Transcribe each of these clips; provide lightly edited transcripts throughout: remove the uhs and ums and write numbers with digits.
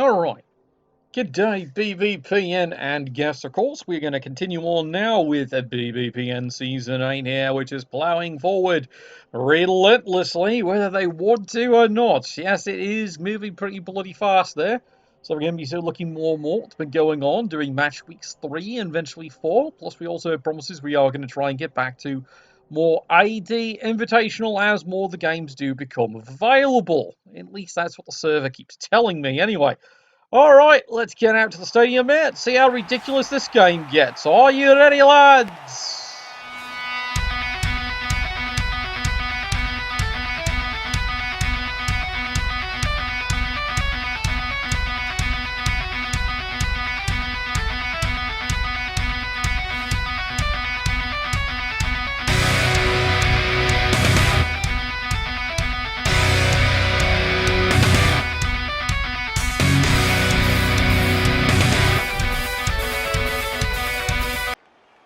Alright, g'day BBPN and guests. Of course, we're going to continue on now with a BBPN Season 8 here, which is ploughing forward relentlessly, whether they want to or not. Yes, it is moving pretty bloody fast there. So we're going to be looking more and more what's been going on during match weeks 3 and eventually 4. Plus, we also have promises we are going to try and get back to more AD Invitational as more of the games do become available. At least that's what the server keeps telling me anyway. Alright, let's get out to the stadium, mate. See how ridiculous this game gets. Are you ready, lads?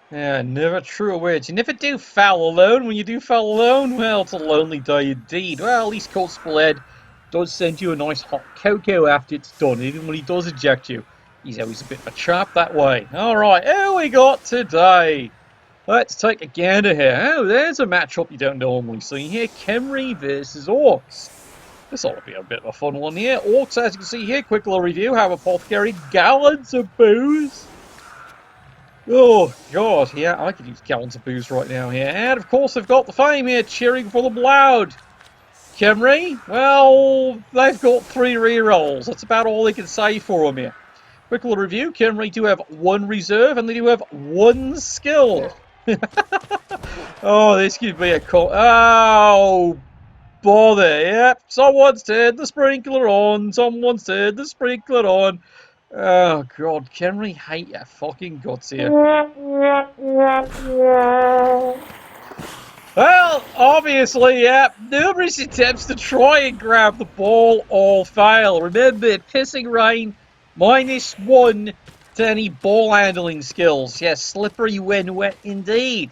Yeah, never truer words. You never do foul alone. When you do foul alone, well, it's a lonely day indeed. Well, at least Constable Ed does send you a nice hot cocoa after it's done, even when he does eject you. He's always a bit of a chap that way. Alright, who we got today? Let's take a gander here. Oh, there's a matchup you don't normally see here. Khemri versus Orcs. This ought to be a bit of a fun one here. Orcs, as you can see here, quick little review, have Apothecary, gallons of booze. Oh, God, yeah, I could use gallons of booze right now here. And, of course, they've got the fame here, cheering for them loud. Khemri, well, they've got 3 rerolls. That's about all they can say for them here. Quick little review, Khemri do have 1 reserve, and they do have 1 skill. Oh, this could be a call. Oh, bother, yep. Someone's turned the sprinkler on. Someone's turned the sprinkler on. Oh, God, Khemri hate your fucking guts here. Well, obviously, yeah, numerous attempts to try and grab the ball all fail. Remember, pissing rain, -1 to any ball handling skills. Yes, slippery when wet indeed.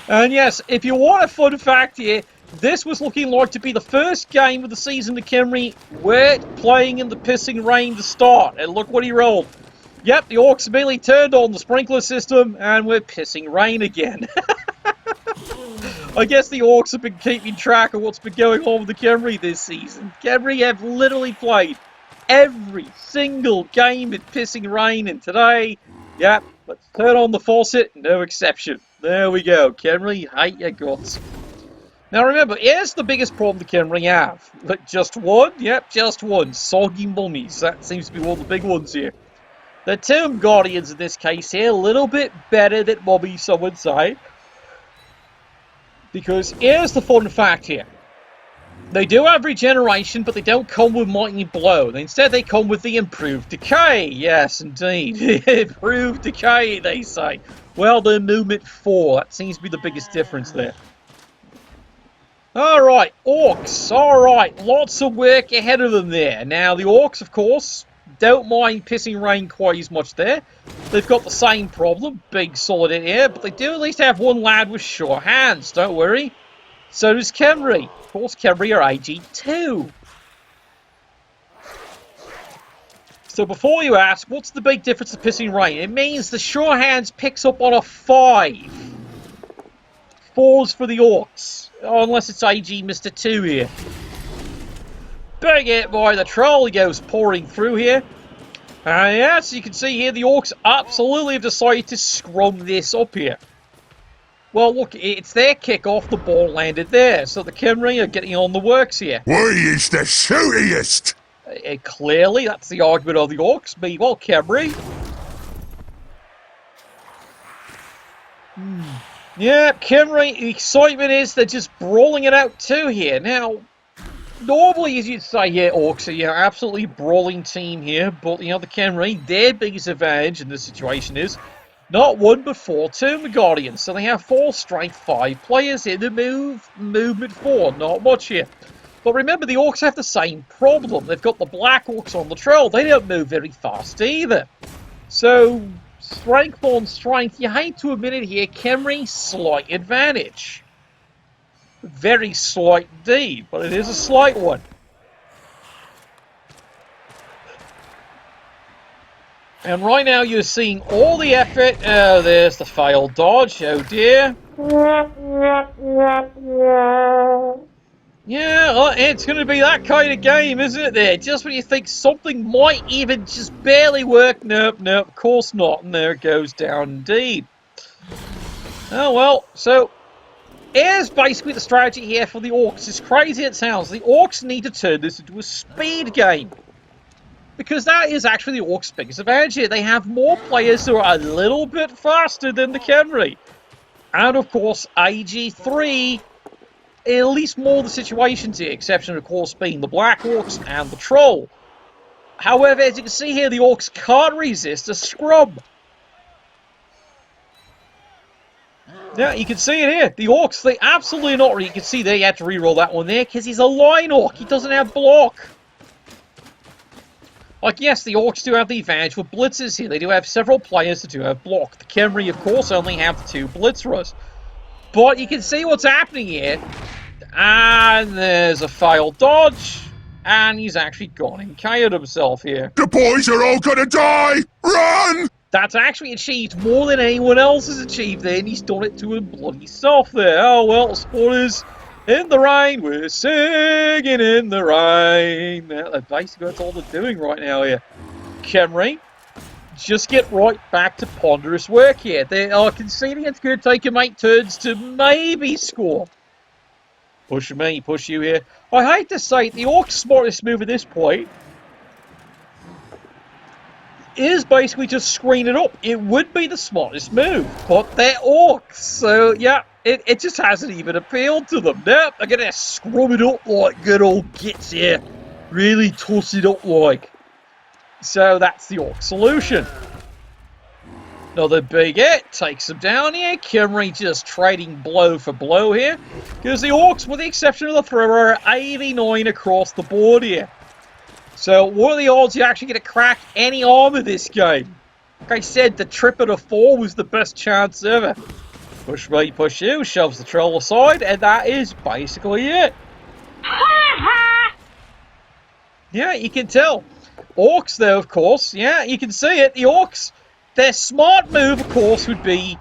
And yes, if you want a fun fact here, this was looking like to be the first game of the season to Khemri were playing in the pissing rain to start. And look what he rolled. Yep, the Orcs immediately turned on the sprinkler system and we're pissing rain again. I guess the Orcs have been keeping track of what's been going on with the Khemri this season. Khemri have literally played every single game in pissing rain, and today, yep, let's turn on the faucet, no exception. There we go, Khemri, hate your guts. Now remember, here's the biggest problem the Khemri have. But just one? Yep, just one. Soggy mummies. That seems to be one of the big ones here. The Tomb Guardians in this case here, a little bit better than mummies, some would say. Because here's the fun fact here. They do have regeneration, but they don't come with Mighty Blow. Instead, they come with the Improved Decay. Yes, indeed. Improved Decay, they say. Well, they're Movement 4. That seems to be the biggest difference there. Alright, Orcs. Alright, lots of work ahead of them there. Now, the Orcs, of course, don't mind pissing rain quite as much there. They've got the same problem, big solid in here, but they do at least have one lad with sure hands, don't worry. So does Khemri. Of course, Khemri are AG2. So before you ask, what's the big difference of pissing rain? It means the sure hands picks up on a 5. 4s for the Orcs. Oh, unless it's AG Mr. 2 here. Big hit by the troll. He goes pouring through here. And yes, you can see here the Orcs absolutely have decided to scrum this up here. Well, look, it's their kick-off. The ball landed there. So the Khemri are getting on the works here. We is the shootiest! Clearly, that's the argument of the Orcs. Meanwhile, Khemri. Yeah, Khemri, the excitement is they're just brawling it out too here. Now, normally, as you'd say, yeah, Orcs are absolutely brawling team here, but, the Khemri, their biggest advantage in this situation is not 1 but 4 Tomb Guardians. So they have 4 strength 5 players in the movement 4. Not much here. But remember, the Orcs have the same problem. They've got the Black Orcs on the trail. They don't move very fast either. So, strength on strength, you hate to admit it here, Khemri, slight advantage. Very slight indeed, but it is a slight one. And right now you're seeing all the effort. Oh, there's the failed dodge. Oh dear. Yeah, well, it's going to be that kind of game, isn't it there? Just when you think something might even just barely work. Nope, nope, of course not. And there it goes down indeed. Oh well, so here's basically the strategy here for the Orcs. As crazy as it sounds, the Orcs need to turn this into a speed game. Because that is actually the Orcs' biggest advantage here. They have more players who are a little bit faster than the Khemri. And of course, AG3, at least more of the situations here, exception of course being the Black Orcs and the Troll. However, as you can see here, the Orcs can't resist a scrub. Yeah, you can see it here. The Orcs, they absolutely not. You can see there, you have to reroll that one there because he's a line Orc. He doesn't have block. Like, yes, the Orcs do have the advantage with blitzers here. They do have several players that do have block. The Khemri, of course, only have the 2 blitzers. But you can see what's happening here. And there's a failed dodge. And he's actually gone and KO'd himself here. The boys are all gonna die! Run! That's actually achieved more than anyone else has achieved there, and he's done it to his bloody self there. Oh, well, spoilers. In the rain, we're singing in the rain. Basically, that's all they're doing right now here. Khemri, just get right back to ponderous work here. They are conceding it's going to take them 8 turns to maybe score. Push me, push you here. I hate to say it, the Orcs' smartest move at this point is basically just screen it up. It would be the smartest move, but they're Orcs, so yeah, it just hasn't even appealed to them. Nope, they're gonna scrub it up like good old gits here. Really toss it up like. So that's the Orc solution. Another big hit, takes them down here. Khemri just trading blow for blow here. Because the Orcs, with the exception of the thrower, are 89 across the board here. So what are the odds you're actually going to crack any armor this game? Like I said, the trip at a 4 was the best chance ever. Push me, push you, shoves the troll aside, and that is basically it. Yeah, you can tell. Orcs, though, of course, yeah, you can see it. The Orcs, their smart move, of course, would be...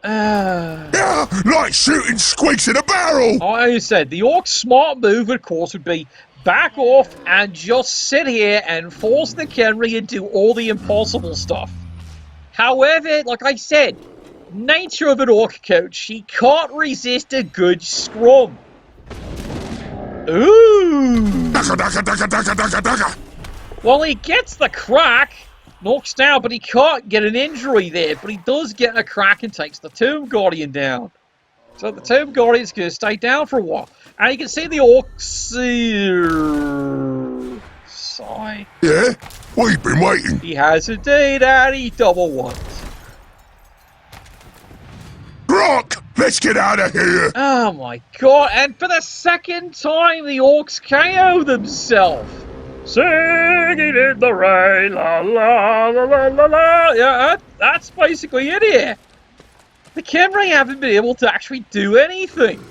Yeah, like shooting squigs in a barrel! Like I said, the Orcs' smart move, of course, would be back off and just sit here and force the Khemri and do all the impossible stuff. However, like I said, nature of an Orc coach, he can't resist a good scrum. Ooh! Daka, daka, daka, daka, daka, daka. Well, he gets the crack, knocks down, but he can't get an injury there. But he does get a crack and takes the Tomb Guardian down. So the Tomb Guardian's going to stay down for a while. And you can see the Orcs... sigh. Yeah? We've been waiting. He has indeed, and he double ones. Rock! Let's get out of here! Oh my god, and for the second time, the Orcs KO themselves. Singing in the rain, la la la la la la. Yeah, that's basically it here. The Khemri haven't been able to actually do anything.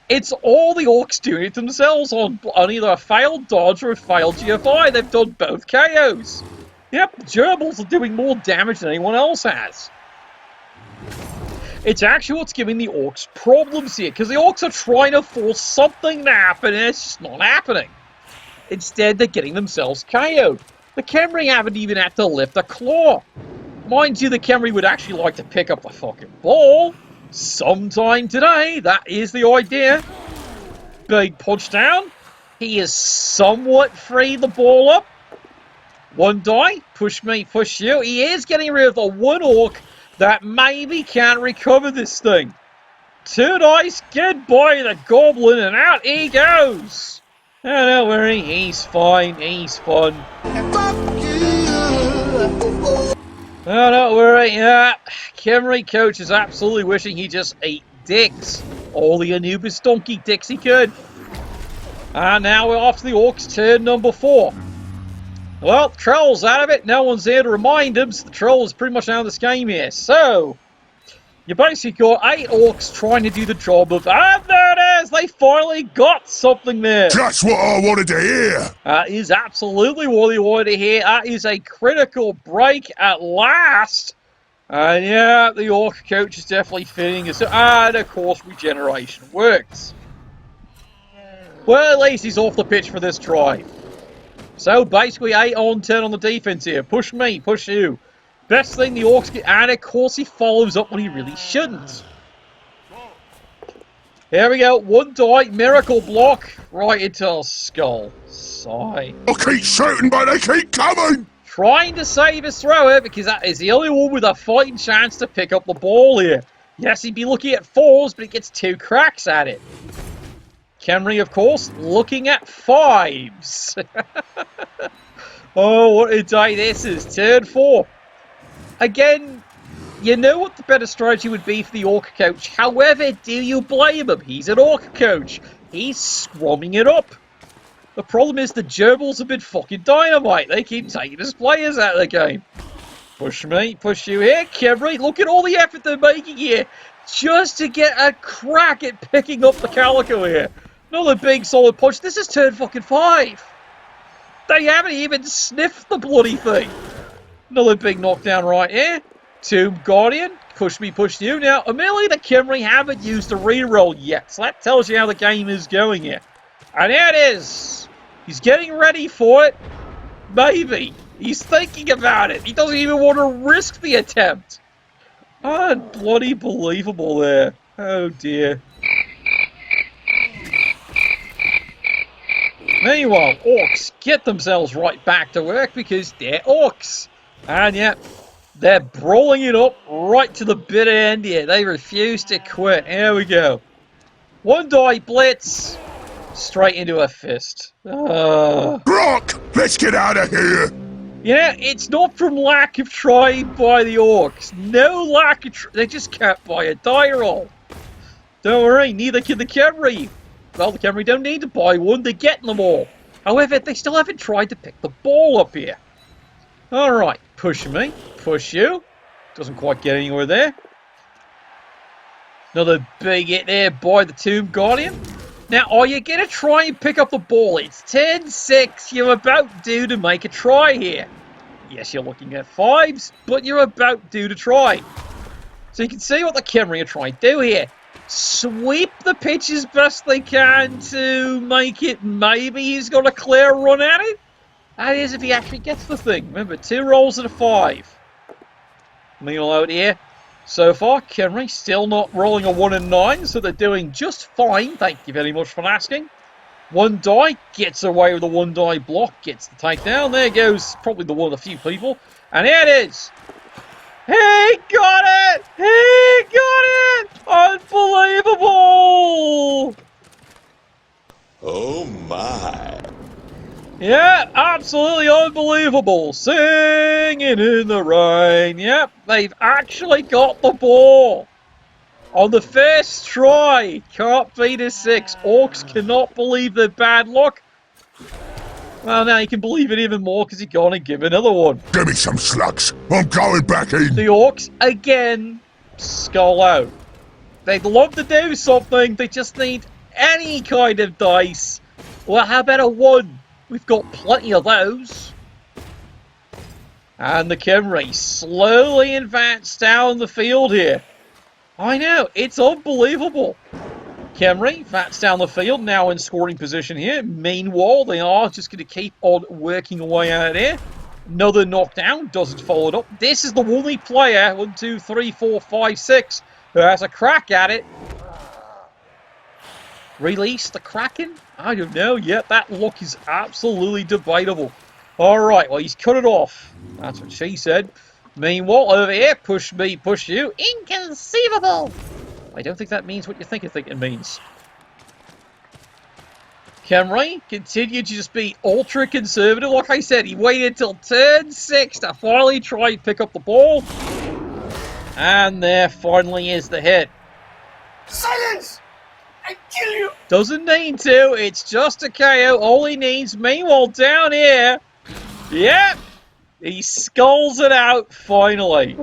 It's all the Orcs doing it themselves on either a failed dodge or a failed GFI. They've done both KOs. Yep, the gerbils are doing more damage than anyone else has. It's actually what's giving the Orcs problems here, because the Orcs are trying to force something to happen, and it's just not happening. Instead, they're getting themselves KO'd. The Khemri haven't even had to lift a claw. Mind you, the Khemri would actually like to pick up the fucking ball sometime today. That is the idea. Big punch down. He is somewhat free the ball up. One die. Push me, push you. He is getting rid of the one Orc that maybe can't recover this thing. 2 dice. Goodbye, the Goblin, and out he goes. Oh, don't worry. He's fine. He's fun. Oh, don't worry. Yeah, Khemri coach is absolutely wishing he just ate dicks. All the Anubis donkey dicks he could. And now we're off to the Orcs' turn number 4. Well, Troll's out of it. No one's there to remind him, so the Troll is pretty much out of this game here. So, you basically got 8 Orcs trying to do the job of... Ah, there it is! they finally got something there. Just what I wanted to hear. That is absolutely what he wanted to hear. That is a critical break at last. And yeah, the Orc coach is definitely fitting us. And of course, regeneration works. Well, at least he's off the pitch for this try. So basically 8 on 10 on the defense here. Push me, push you. Best thing the Orcs get, and of course he follows up when he really shouldn't. Here we go, 1 die, miracle block, right into our skull. Sigh. I keep shooting, but they keep coming. Trying to save his thrower because that is the only one with a fighting chance to pick up the ball here. Yes, he'd be looking at 4s, but he gets 2 cracks at it. Khemri, of course, looking at 5s. Oh, what a day this is. Turn 4. Again, you know what the better strategy would be for the Orc coach. However, do you blame him? He's an Orc coach. He's scrumming it up. The problem is the gerbils have been fucking dynamite. They keep taking his players out of the game. Push me, push you here. Khemri, look at all the effort they're making here. Just to get a crack at picking up the Calico here. Another big solid punch. This is turn fucking 5. They haven't even sniffed the bloody thing. Another big knockdown right here. Tomb Guardian. Push me, push you. Now, admittedly, the Khemri haven't used the reroll yet. So that tells you how the game is going here. And there it is. He's getting ready for it. Maybe. He's thinking about it. He doesn't even want to risk the attempt. Bloody believable there. Oh dear. Meanwhile, Orcs get themselves right back to work because they're Orcs. And yeah, they're brawling it up right to the bitter end here. They refuse to quit. Here we go. 1 die blitz. Straight into a fist. Brock, let's get out of here. Yeah, it's not from lack of trying by the Orcs. No lack of they just can't buy a die roll. Don't worry, neither can the Khemri. Well, the Khemri don't need to buy one, they're getting them all. However, they still haven't tried to pick the ball up here. Alright, push me, push you. Doesn't quite get anywhere there. Another big hit there by the Tomb Guardian. Now, are you going to try and pick up the ball? It's 10-6, you're about due to make a try here. Yes, you're looking at 5s, but you're about due to try. So you can see what the Khemri are trying to do here. Sweep the pitch as best they can to make it maybe he's got a clear run at it. That is if he actually gets the thing. Remember, 2 rolls and a 5. Meanwhile out here, so far, Khemri still not rolling a 1 and 9, so they're doing just fine. Thank you very much for asking. 1 die, gets away with a 1 die block, gets the takedown. There goes probably the one of the few people. And here it is. He got it! He got it! Unbelievable! Oh my. Yeah, absolutely unbelievable. Singing in the rain. Yep, they've actually got the ball. On the first try. Can't beat a 6. Orcs cannot believe their bad luck. Well, now you can believe it even more because you're going to give another one. Give me some slugs. I'm going back in. The Orcs, again, skull out. They'd love to do something. They just need any kind of dice. Well, how about a 1? We've got plenty of those. And the Khemri slowly advance down the field here. I know, it's unbelievable. Khemri advance down the field, now in scoring position here. Meanwhile, they are just going to keep on working away out of there. Another knockdown, doesn't follow it up. This is the only player, 1, 2, 3, 4, 5, 6, who has a crack at it. Release the Kraken? I don't know yet. That look is absolutely debatable. Alright, well, he's cut it off. That's what she said. Meanwhile, over here, push me, push you. Inconceivable! I don't think that means what you think it means. Khemri continued to just be ultra conservative. Like I said, he waited till turn 6 to finally try and pick up the ball. And there finally is the hit. Silence! I kill you! Doesn't need to, it's just a KO. All he needs, meanwhile, down here. Yep! He skulls it out finally.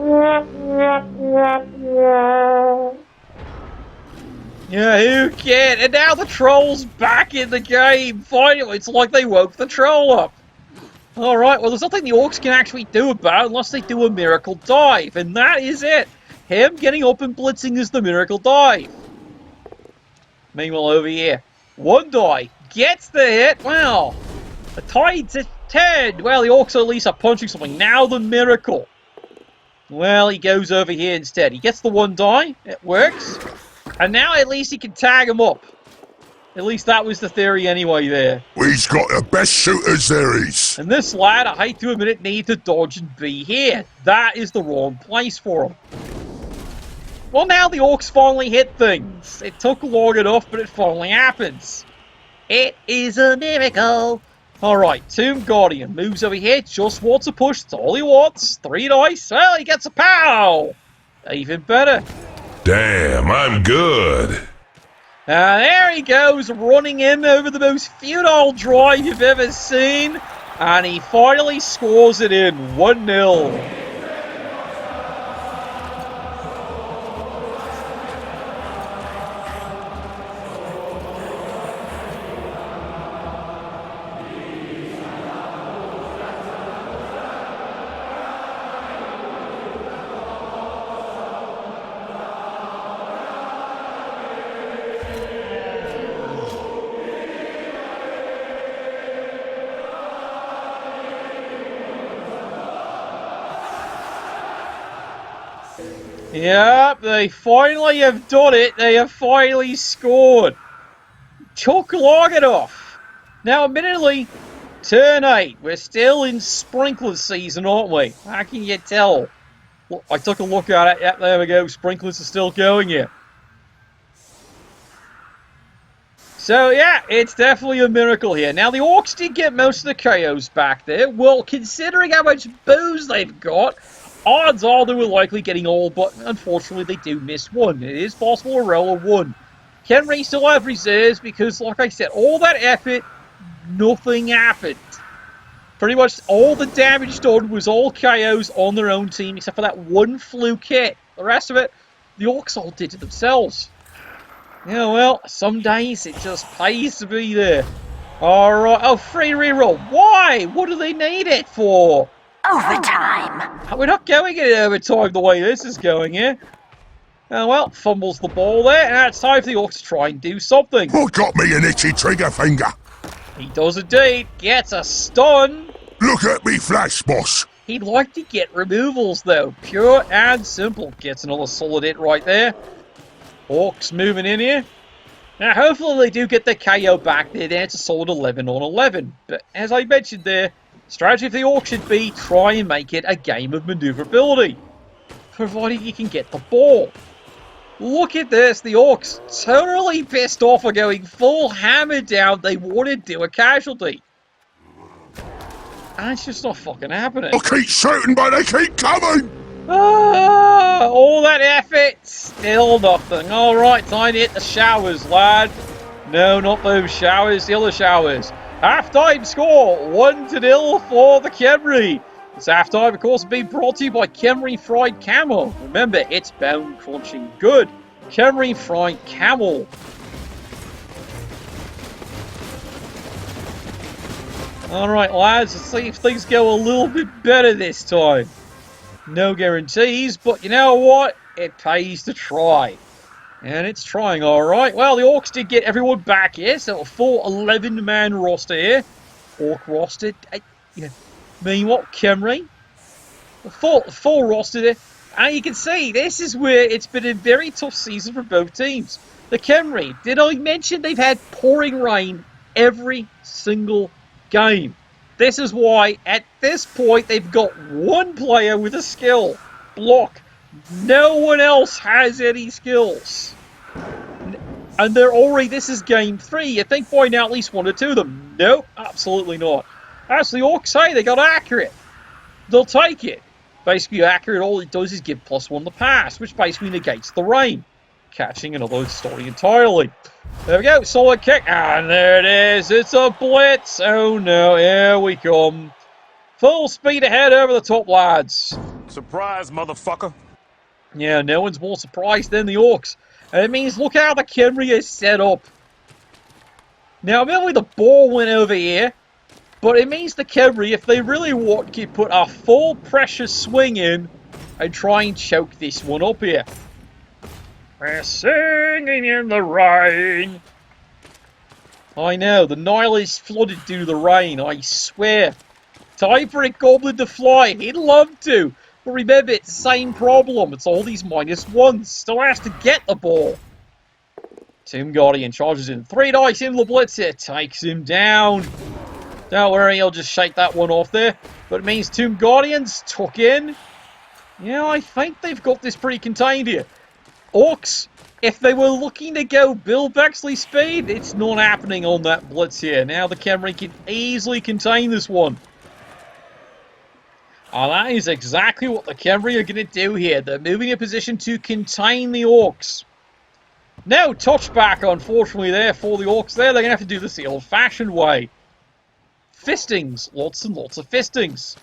Yeah, who cared? And now the troll's back in the game. Finally, it's like they woke the troll up. Alright, well, there's nothing the Orcs can actually do about it unless they do a miracle dive. And that is it. Him getting up and blitzing is the miracle dive. Meanwhile, over here, one die gets the hit. Well, the tide's at 10. Well, the Orcs at least are punching something. Now the miracle. Well, he goes over here instead. He gets the one die. It works. And now at least he can tag him up. At least that was the theory anyway there. We've got the best shooters there is. And this lad, I hate to admit it, needs to dodge and be here. That is the wrong place for him. Well, now the Orcs finally hit things. It took long enough, but it finally happens. It is a miracle. Alright, Tomb Guardian moves over here, just wants a push, that's all he wants. 3 dice, well, he gets a pow! Even better. Damn, I'm good. There he goes, running in over the most futile drive you've ever seen. And he finally scores it in, 1-0. Yep, they finally have done it. They have finally scored. Took long enough. Now, admittedly, turn 8. We're still in sprinkler season, aren't we? How can you tell? Look, I took a look at it. Yep, there we go. Sprinklers are still going here. So, yeah, it's definitely a miracle here. Now, the Orcs did get most of the KOs back there. Well, considering how much booze they've got, odds are they were likely getting all, but unfortunately they do miss one. It is possible to roll a 1. Khemri still have reserves because, like I said, all that effort, nothing happened. Pretty much all the damage done was all KOs on their own team, except for that one fluke hit. The rest of it, the Orcs all did it themselves. Yeah, well, some days it just pays to be there. Alright, oh, free reroll. Why? What do they need it for? Overtime. We're not going in overtime the way this is going here. Oh, well, fumbles the ball there, and it's time for the Orcs to try and do something. What got me an itchy trigger finger? He does indeed. Gets a stun. Look at me flash, boss. He'd like to get removals, though. Pure and simple. Gets another solid hit right there. Orcs moving in here. Now, hopefully they do get the KO back there. Then it's a solid 11 on 11. But as I mentioned there, strategy for the Orcs should be try and make it a game of maneuverability, provided you can get the ball. Look at this, the Orcs totally pissed off are going full hammer down. They want to do a casualty. And it's just not fucking happening. I keep shooting, but they keep coming. All that effort, still nothing. Alright, time to hit the showers, lad. No, not those showers, the other showers. Half-time score, 1-0 for the Khemri. This half-time, of course, being brought to you by Khemri Fried Camel. Remember, it's bone crunching good. Khemri Fried Camel. Alright, lads, let's see if things go a little bit better this time. No guarantees, but you know what? It pays to try. And it's trying alright. Well, the Orcs did get everyone back here, so a full 11-man roster here. Orc roster. Meanwhile, Khemri. A full roster there. And you can see, this is where it's been a very tough season for both teams. The Khemri, did I mention they've had pouring rain every single game? This is why, at this point, they've got one player with a skill. Block. No one else has any skills. And they're already, this is game 3. You think by now at least 1 or 2 of them. Nope, absolutely not. As the Orcs say, they got accurate. They'll take it. Basically, accurate, all it does is give +1 the pass, which basically negates the rain. Catching another story entirely. There we go, solid kick, and there it is. It's a blitz. Oh no, here we come. Full speed ahead over the top, lads. Surprise, motherfucker. Yeah, no one's more surprised than the Orcs. And it means look how the Khemri is set up. Now, maybe the ball went over here, but it means the Khemri, if they really want, can put a full pressure swing in and try and choke this one up here. We're singing in the rain. I know, the Nile is flooded due to the rain, I swear. Time for a goblin to fly. He'd love to. But remember, it's the same problem. It's all these -1s. Still has to get the ball. Tomb Guardian charges in. 3 dice in the blitzer. Takes him down. Don't worry, he'll just shake that one off there. But it means Tomb Guardians tuck in. Yeah, I think they've got this pretty contained here. Orcs, if they were looking to go Bill Bexley speed, it's not happening on that blitz here. Now the Khemri can easily contain this one. And that is exactly what the Khemri are going to do here. They're moving a position to contain the Orcs. No touchback, unfortunately, there for the Orcs there. They're going to have to do this the old-fashioned way. Fistings. Lots and lots of fistings.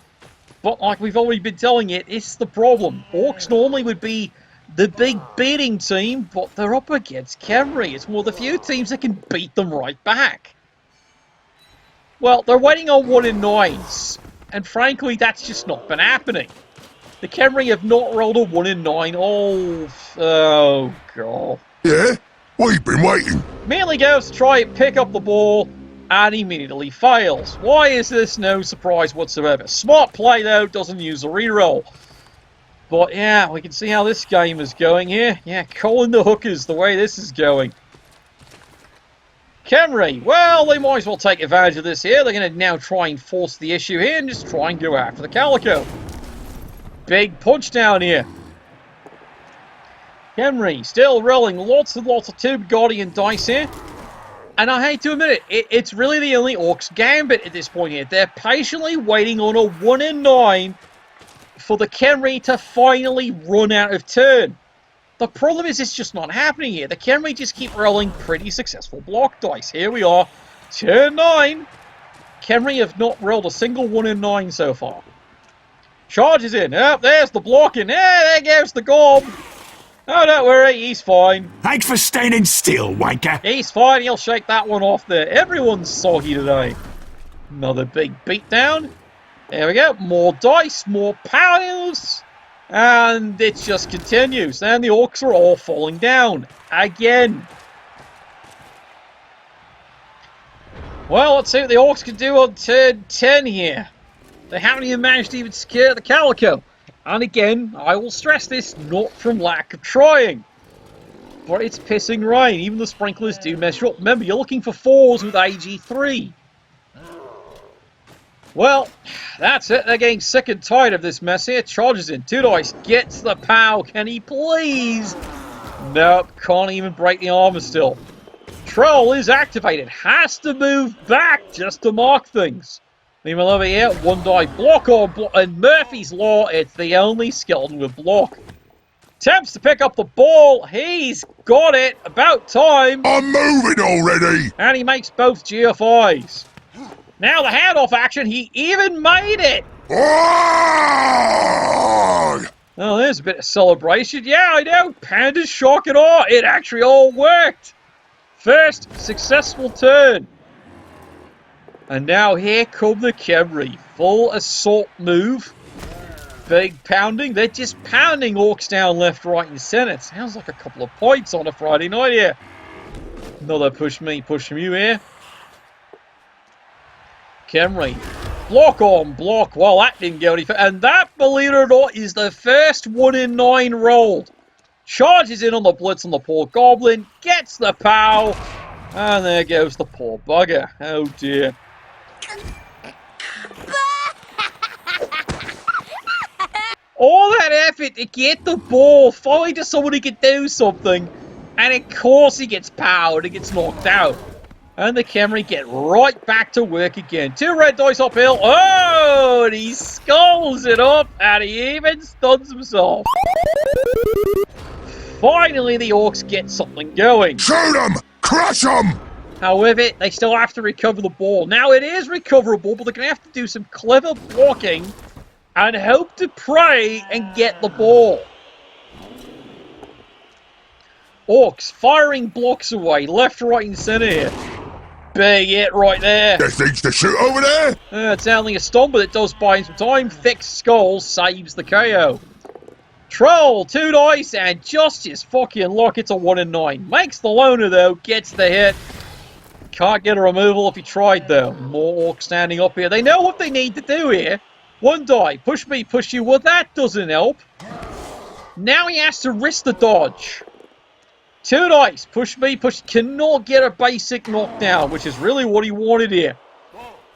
But like we've already been telling it, it's the problem. Orcs normally would be the big beating team, but they're up against Khemri. It's one of the few teams that can beat them right back. Well, they're waiting on 1 in 9s. And frankly, that's just not been happening. The Khemri have not rolled a 1 in 9. Oh, God. Yeah? We've been waiting. Immediately goes to try and pick up the ball, and immediately fails. Why is this? No surprise whatsoever. Smart play, though, doesn't use a reroll. But yeah, we can see how this game is going here. Yeah, calling the hookers the way this is going. Khemri, well, they might as well take advantage of this here. They're going to now try and force the issue here and just try and go after the Calico. Big punch down here. Khemri still rolling lots and lots of Tomb Guardian dice here. And I hate to admit it, it's really the only Orcs gambit at this point here. They're patiently waiting on a 1 in 9 for the Khemri to finally run out of turn. The problem is it's just not happening here. The Khemri just keep rolling pretty successful block dice. Here we are, turn 9. Khemri have not rolled a single 1 in 9 so far. Charges in. Oh, there's the blocking. There goes the gob. Oh, don't worry, he's fine. Thanks for standing still, wanker. He's fine, he'll shake that one off there. Everyone's soggy today. Another big beatdown. There we go. More dice, more pounds. And it just continues. And the Orcs are all falling down. Again. Well, let's see what the Orcs can do on turn 10 here. They haven't even managed to even secure the Calico. And again, I will stress this, not from lack of trying. But it's pissing rain. Even the sprinklers do mess up. Remember, you're looking for 4s with AG3. Well, that's it. They're getting sick and tired of this mess here. Charges in. 2 dice. Gets the POW. Can he please? Nope. Can't even break the armor still. Troll is activated. Has to move back just to mark things. Meanwhile over here, 1 die block or block. And Murphy's Law, it's the only skeleton with block. Attempts to pick up the ball. He's got it. About time. I'm moving already. And he makes both GFIs. Now the handoff action, he even made it! Oh, there's a bit of celebration. Yeah, I know, Panda's shock and awe. It actually all worked. First successful turn. And now here come the Khemri. Full assault move. Big pounding. They're just pounding Orcs down left, right, and centre. Sounds like a couple of points on a Friday night here. Another push me, push you here. Khemri. Block on block. Well, that didn't go any further. And that, believe it or not, is the first 1 in 9 rolled. Charges in on the blitz on the poor goblin. Gets the POW. And there goes the poor bugger. Oh, dear. All that effort to get the ball, finally to someone who can do something. And of course he gets POW'd and gets knocked out. And the Khemri get right back to work again. 2 red dice uphill. Oh, and he skulls it up, and he even stuns himself. Finally, the Orcs get something going. shoot him! Crush him! However, they still have to recover the ball. Now, it is recoverable, but they're going to have to do some clever blocking and hope to pray and get the ball. Orcs firing blocks away, left, right, and centre here. Big hit right there. There things to shoot over there. It's only a stun, but it does buy him some time. Thick Skull saves the KO. Troll, 2 dice, and just his fucking luck, it's a 1 in 9. Makes the loner, though, gets the hit. Can't get a removal if he tried, though. More Orcs standing up here. They know what they need to do here. 1 die, push me, push you. Well, that doesn't help. Now he has to risk the dodge. 2 dice, push me, push. Cannot get a basic knockdown, which is really what he wanted here.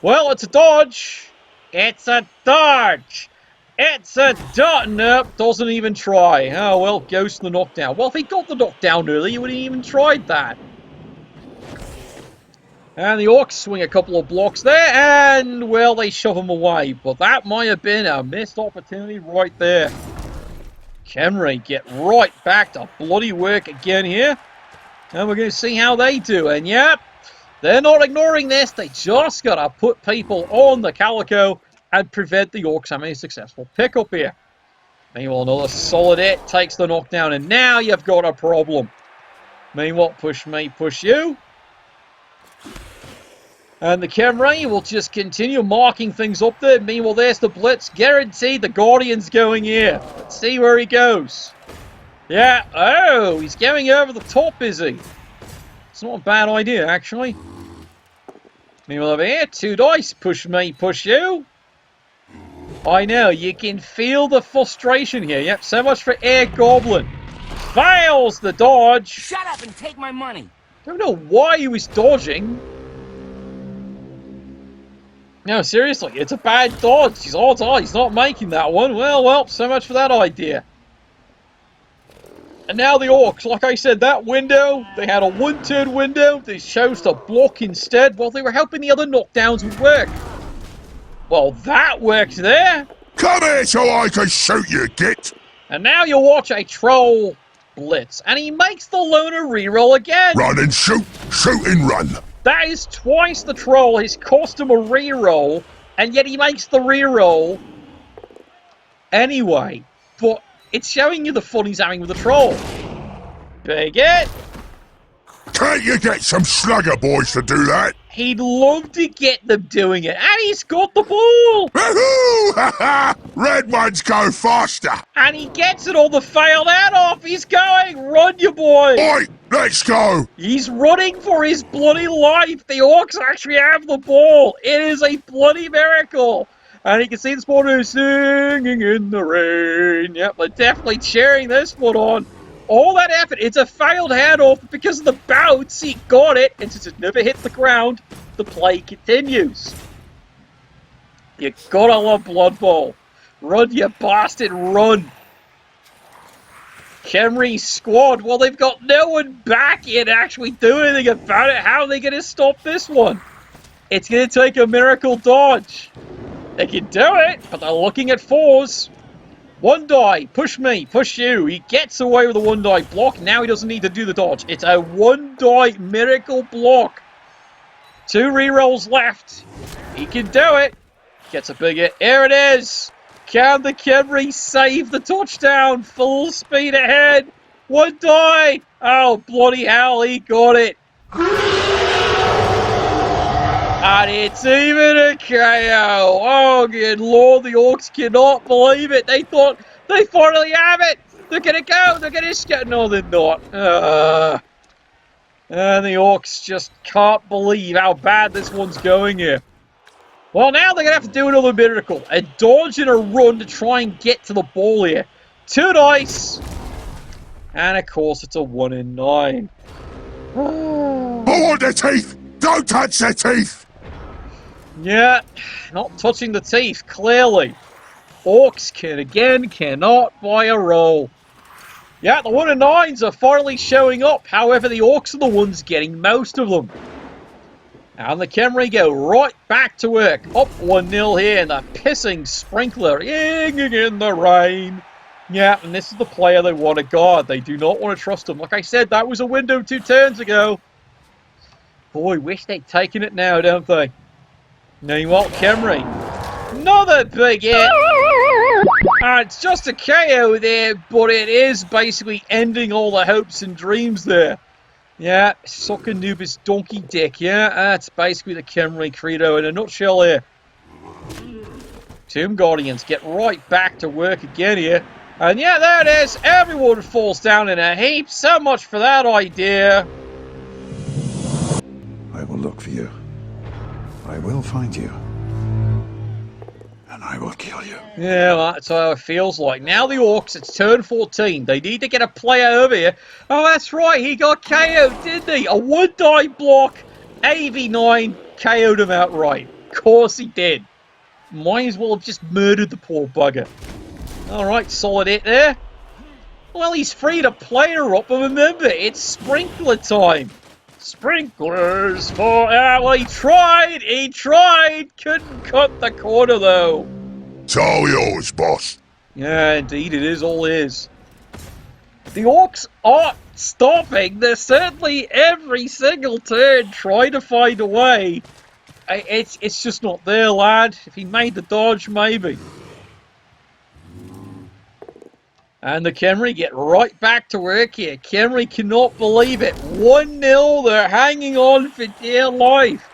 Well, it's a dodge. It's a dodge. It's a dot. Nope, doesn't even try. Oh, well, goes to the knockdown. Well, if he got the knockdown early, he wouldn't even tried that. And the Orcs swing a couple of blocks there, and, well, they shove him away. But that might have been a missed opportunity right there. Khemri get right back to bloody work again here. And we're going to see how they do. And, yep, they're not ignoring this. They just got to put people on the Calico and prevent the Orcs having a successful pickup here. Meanwhile, another solid hit takes the knockdown, and now you've got a problem. Meanwhile, push me, push you. And the Khemri will just continue marking things up there. Meanwhile, there's the Blitz. Guaranteed the Guardian's going here. Let's see where he goes. Yeah, oh, he's going over the top, is he? It's not a bad idea, actually. Meanwhile, over here, 2 dice. Push me, push you. I know, you can feel the frustration here. Yep, so much for Air Goblin. Fails the dodge. Shut up and take my money. Don't know why he was dodging. No, seriously, it's a bad dodge. His odds are he's not making that one. Well, so much for that idea. And now the Orcs, like I said, that window, they had a 1-turn window. They chose to block instead while they were helping the other knockdowns would work. Well, that worked there. Come here so I can shoot you, git. And now you watch a Troll blitz. And he makes the loner reroll again. Run and shoot, shoot and run. That is twice the Troll has cost him a reroll, and yet he makes the reroll anyway. But it's showing you the fun he's having with the Troll. Big hit. Can't you get some slugger boys to do that? He'd love to get them doing it, and he's got the ball! Woohoo! Ha ha! Red ones go faster! And he gets it on the failed out off! He's going! Run, you boy! Oi! Let's go! He's running for his bloody life! The Orcs actually have the ball! It is a bloody miracle! And you can see the supporters singing in the rain. Yep, they're definitely cheering this one on. All that effort, it's a failed handoff because of the bounce. He got it, and since it never hit the ground, the play continues. You gotta love Blood Bowl. Run, you bastard, run. Khemri's squad, well, they've got no one back here to actually do anything about it. How are they going to stop this one? It's going to take a miracle dodge. They can do it, but they're looking at 4s. 1 die, push me, push you. He gets away with a 1 die block. Now he doesn't need to do the dodge. It's a 1 die miracle block. 2 rerolls left. He can do it. Gets a big hit. Here it is. Can the Khemri save the touchdown? Full speed ahead. 1 die. Oh, bloody hell, he got it. And it's even a KO. Oh, good lord, the Orcs cannot believe it. They thought they finally have it. They're going to go. They're going to escape. No, they're not. And the Orcs just can't believe how bad this one's going here. Well, now they're going to have to do another miracle. A dodge and a run to try and get to the ball here. 2 dice. And, of course, it's a 1 in 9. I want the teeth! Don't touch the teeth! Yeah, not touching the teeth, clearly. Orcs cannot buy a roll. Yeah, the 1 in 9s are finally showing up. However, the Orcs are the ones getting most of them. And the Khemri go right back to work. Up 1-0 here, and the pissing sprinkler singing in the rain. Yeah, and this is the player they want to guard. They do not want to trust him. Like I said, that was a window 2 turns ago. Boy, wish they'd taken it now, don't they? Meanwhile, Khemri. Another big hit. It's just a KO there, but it is basically ending all the hopes and dreams there. Yeah, suck a noob's donkey dick, yeah? That's basically the Khemri credo in a nutshell here. Tomb Guardians get right back to work again here. And yeah, there it is. Everyone falls down in a heap. So much for that idea. I will look for you. I will find you. And I will kill you. Yeah, well, that's how it feels like. Now the Orcs, it's turn 14. They need to get a player over here. Oh, that's right. He got KO'd, didn't he? A one-die block. AV9 KO'd him outright. Of course he did. Might as well have just murdered the poor bugger. Alright, solid hit there. Well, he's free to play her up, and remember, it's sprinkler time. Sprinklers for... well, he tried! Couldn't cut the corner, though. It's all yours, boss. Yeah, indeed, it is all his. The Orcs aren't stopping. They're certainly every single turn trying to find a way. It's just not there, lad. If he made the dodge, maybe. And the Khemri get right back to work here. Khemri cannot believe it. 1-0, they're hanging on for dear life.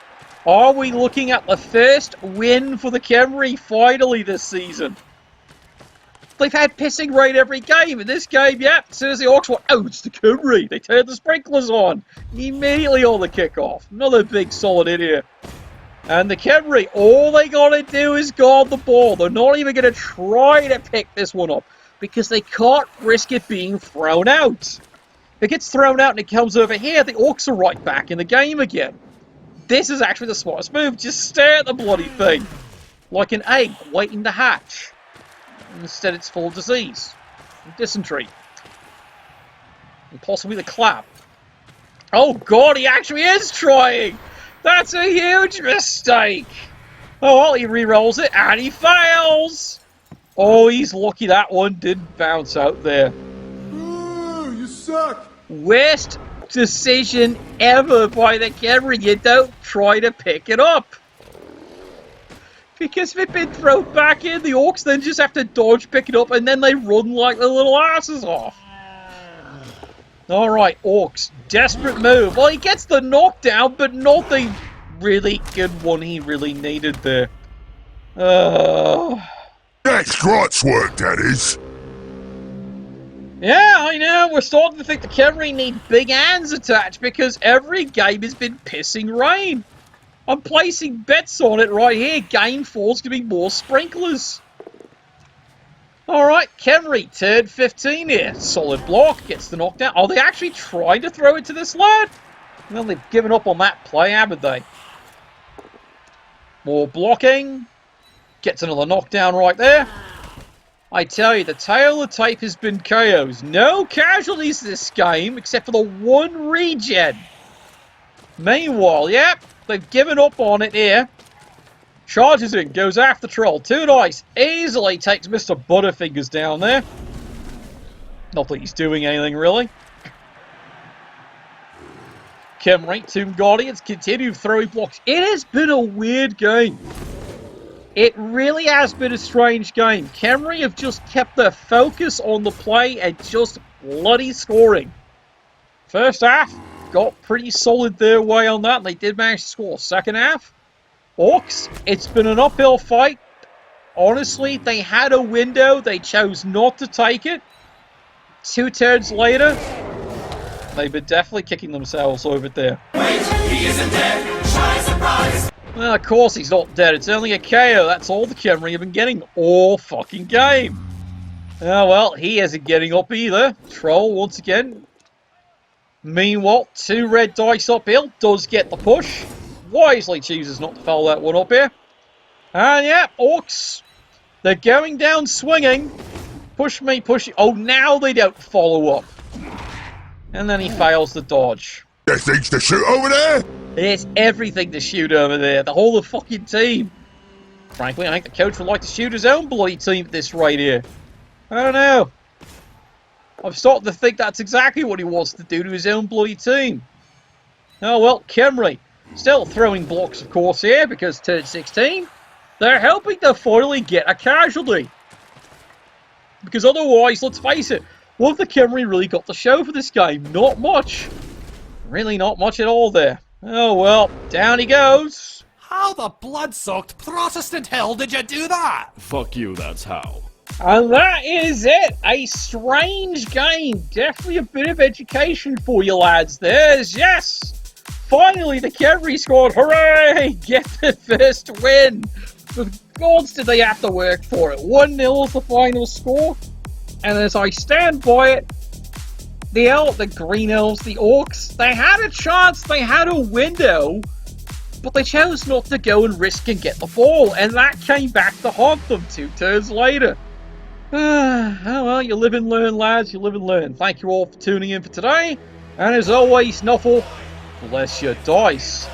Are we looking at the first win for the Khemri finally this season? They've had pissing rain every game. In this game, yeah, as soon as the Orcs were, oh, it's the Khemri. They turned the sprinklers on. Immediately on the kickoff. Another big solid hit here. And the Khemri, all they gotta do is guard the ball. They're not even gonna try to pick this one up because they can't risk it being thrown out. If it gets thrown out and it comes over here, the Orcs are right back in the game again. This is actually the smartest move. Just stare at the bloody thing. Like an egg waiting to hatch. Instead it's full of disease. And dysentery. And possibly the clap. Oh god, he actually is trying! That's a huge mistake! Oh well, he re-rolls it and he fails! Oh, he's lucky that one didn't bounce out there. Ooh, you suck! Worst decision ever by the Khemri. You don't try to pick it up. Because if it's been thrown back in, the Orcs then just have to dodge, pick it up, and then they run like their little asses off. Alright, Orcs. Desperate move. Well, he gets the knockdown, but not the really good one he really needed there. That's Grot's work, that is. Yeah, I know. We're starting to think the Khemri need big hands attached because every game has been pissing rain. I'm placing bets on it right here. Game 4's going to be more sprinklers. Alright, Khemri, turn 15 here. Solid block, gets the knockdown. Oh, they actually tried to throw it to this lad? Well, they've given up on that play, haven't they? More blocking. Gets another knockdown right there. I tell you, the tail of the tape has been KOs. No casualties this game, except for the one regen. Meanwhile, yep, they've given up on it here. Charges in, goes after Troll. 2 dice. Easily takes Mr. Butterfingers down there. Not that he's doing anything, really. Khemri, Tomb Guardians continue throwing blocks. It has been a weird game. It really has been a strange game. Khemri have just kept their focus on the play and just bloody scoring. First half, got pretty solid their way on that, and they did manage to score. Second half, Orcs, it's been an uphill fight. Honestly, they had a window. They chose not to take it. 2 turns later, they've been definitely kicking themselves over there. Wait, he isn't dead. Shy surprise. Well, of course he's not dead. It's only a KO. That's all the Khemri have been getting all fucking game. Oh, well, he isn't getting up either. Troll, once again. Meanwhile, 2 red dice uphill. Does get the push. Wisely chooses not to foul that one up here. And yeah, Orcs. They're going down swinging. Push me, push you. Oh, now they don't follow up. And then he fails the dodge. There's things to shoot over there? There's everything to shoot over there. The whole of fucking team. Frankly, I think the coach would like to shoot his own bloody team at this rate here. I don't know. I'm starting to think that's exactly what he wants to do to his own bloody team. Oh well, Khemri. Still throwing blocks, of course, here, because turn 16. They're hoping to finally get a casualty. Because otherwise, let's face it, what have the Khemri really got to show for this game? Not much. Really not much at all there. Oh well, down he goes. How the blood-soaked Protestant hell did you do that? Fuck you, that's how. And that is it. A strange game. Definitely a bit of education for you lads. There's, yes! Finally, the Khemri squad, hooray! Get the first win! The gods did they have to work for it. 1-0 is the final score. And as I stand by it, the Green Elves, the Orcs, they had a chance, they had a window, but they chose not to go and risk and get the ball, and that came back to haunt them 2 turns later. Oh well, you live and learn, lads, you live and learn. Thank you all for tuning in for today, and as always, Nuffle, bless your dice.